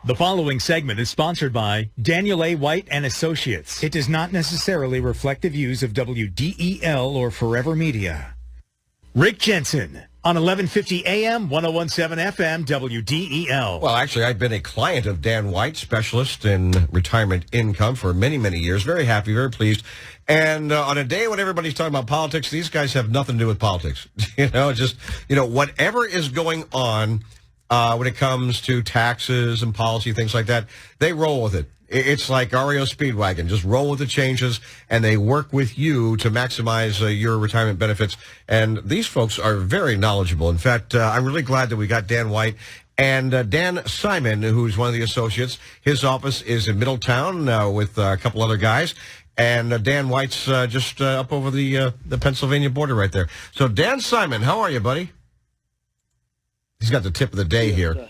The following segment is sponsored by Daniel A. White and Associates. It does not necessarily reflect the views of WDEL or Forever Media. Rick Jensen on 1150 AM, 1017 FM, WDEL. Well, actually, I've been a client of Dan White, specialist in retirement income for many, many years. Very happy, very pleased. And on a day when everybody's talking about politics, these guys have nothing to do with politics. Whatever is going on when it comes to taxes and policy, things like that, they roll with it. It's like REO Speedwagon. Just roll with the changes, and they work with you to maximize your retirement benefits. And these folks are very knowledgeable. In fact, I'm really glad that we got Dan White and Dan Simon, who's one of the associates. His office is in Middletown with a couple other guys. And Dan White's just up over the Pennsylvania border right there. So, Dan Simon, how are you, buddy? He's got the tip of the day here.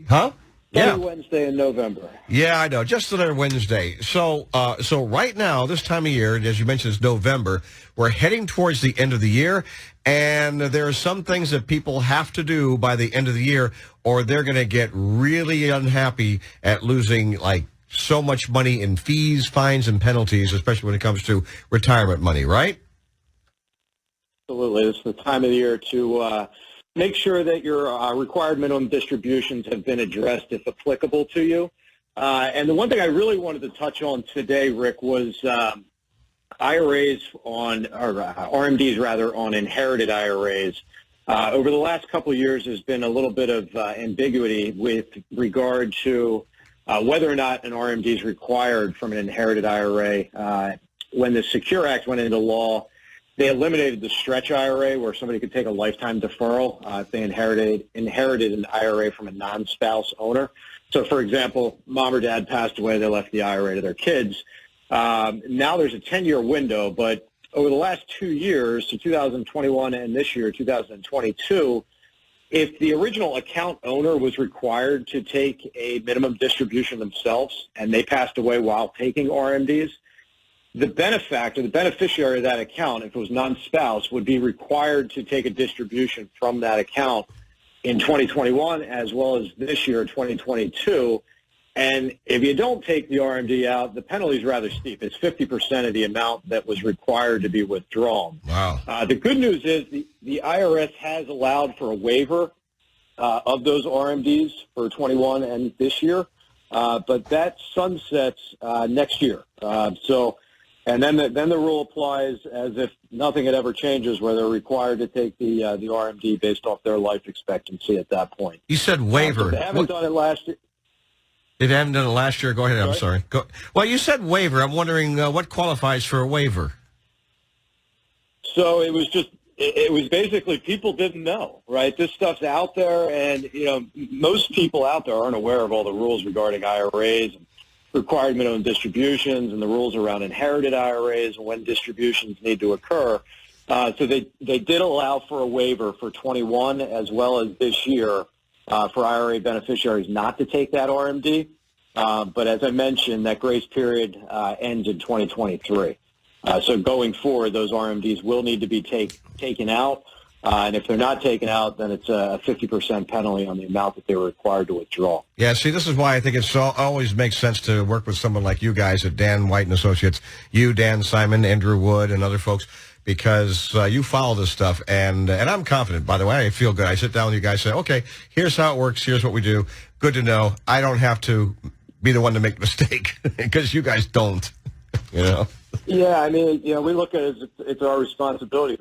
Huh? Yeah. Wednesday in November. Yeah, I know. Just another Wednesday. So right now, this time of year, as you mentioned, it's November. We're heading towards the end of the year, and there are some things that people have to do by the end of the year, or they're going to get really unhappy at losing, like, so much money in fees, fines, and penalties, especially when it comes to retirement money, right? Absolutely. It's the time of the year to make sure that your required minimum distributions have been addressed if applicable to you. And the one thing I really wanted to touch on today, Rick, was IRAs on, or RMDs rather, on inherited IRAs. Over the last couple of years, there's been a little bit of ambiguity with regard to whether or not an RMD is required from an inherited IRA. When the Secure Act went into law, they eliminated the stretch IRA where somebody could take a lifetime deferral if they inherited an IRA from a non-spouse owner. So, for example, mom or dad passed away, they left the IRA to their kids. Now there's a 10-year window, but over the last 2 years, so 2021 and this year, 2022, if the original account owner was required to take a minimum distribution themselves and they passed away while taking RMDs, the benefactor, the beneficiary of that account, if it was non-spouse, would be required to take a distribution from that account in 2021 as well as this year, 2022. And if you don't take the RMD out, the penalty is rather steep. It's 50% of the amount that was required to be withdrawn. Wow. The good news is the IRS has allowed for a waiver of those RMDs for 21 and this year, but that sunsets next year. And then the rule applies as if nothing had ever changes, where they're required to take the RMD based off their life expectancy at that point. You said waiver. They haven't done it last year. They haven't done it last year? Go ahead. I'm sorry. Well, you said waiver. I'm wondering what qualifies for a waiver. So it was basically people didn't know, right? This stuff's out there, and, most people out there aren't aware of all the rules regarding IRAs and required minimum distributions and the rules around inherited IRAs and when distributions need to occur. So they did allow for a waiver for 21 as well as this year for IRA beneficiaries not to take that RMD. But as I mentioned, that grace period ends in 2023. So going forward, those RMDs will need to be taken out. And if they're not taken out, then it's a 50% penalty on the amount that they were required to withdraw. Yeah, see, this is why I think it always makes sense to work with someone like you guys at Dan White and Associates, you, Dan Simon, Andrew Wood, and other folks, because you follow this stuff. And I'm confident, by the way. I feel good. I sit down with you guys and say, okay, here's how it works. Here's what we do. Good to know. I don't have to be the one to make the mistake because you guys don't, Yeah, I mean, we look at it as it's our responsibility.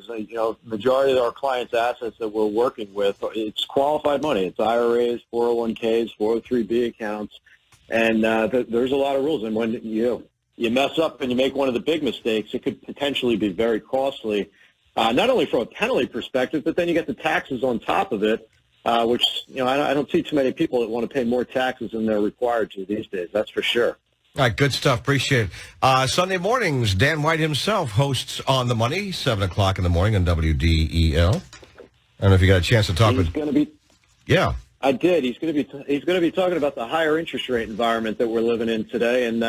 Majority of our clients' assets that we're working with, it's qualified money. It's IRAs, 401ks, 403b accounts, and there's a lot of rules. And when you mess up and you make one of the big mistakes, it could potentially be very costly, not only from a penalty perspective, but then you get the taxes on top of it, which I don't see too many people that want to pay more taxes than they're required to these days. That's for sure. All right, good stuff. Appreciate it. Sunday mornings, Dan White himself hosts On the Money, 7 o'clock in the morning on WDEL. I don't know if you got a chance to talk with... He's going to be... Yeah. I did. He's going to be talking about the higher interest rate environment that we're living in today. And,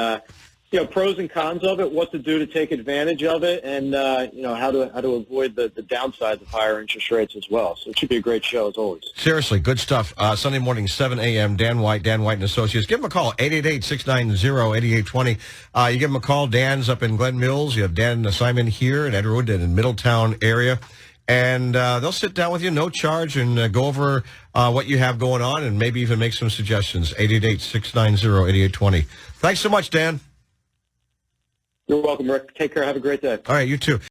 pros and cons of it, what to do to take advantage of it, and how to avoid the downsides of higher interest rates as well. So it should be a great show as always. Seriously, good stuff. Sunday morning, 7 a.m., Dan White and Associates. Give them a call, 888-690-8820. You give them a call. Dan's up in Glen Mills. You have Dan Simon here in Edgewood and in Middletown area. And they'll sit down with you, no charge, and go over what you have going on and maybe even make some suggestions. 888-690-8820. Thanks so much, Dan. You're welcome, Rick. Take care. Have a great day. All right, you too.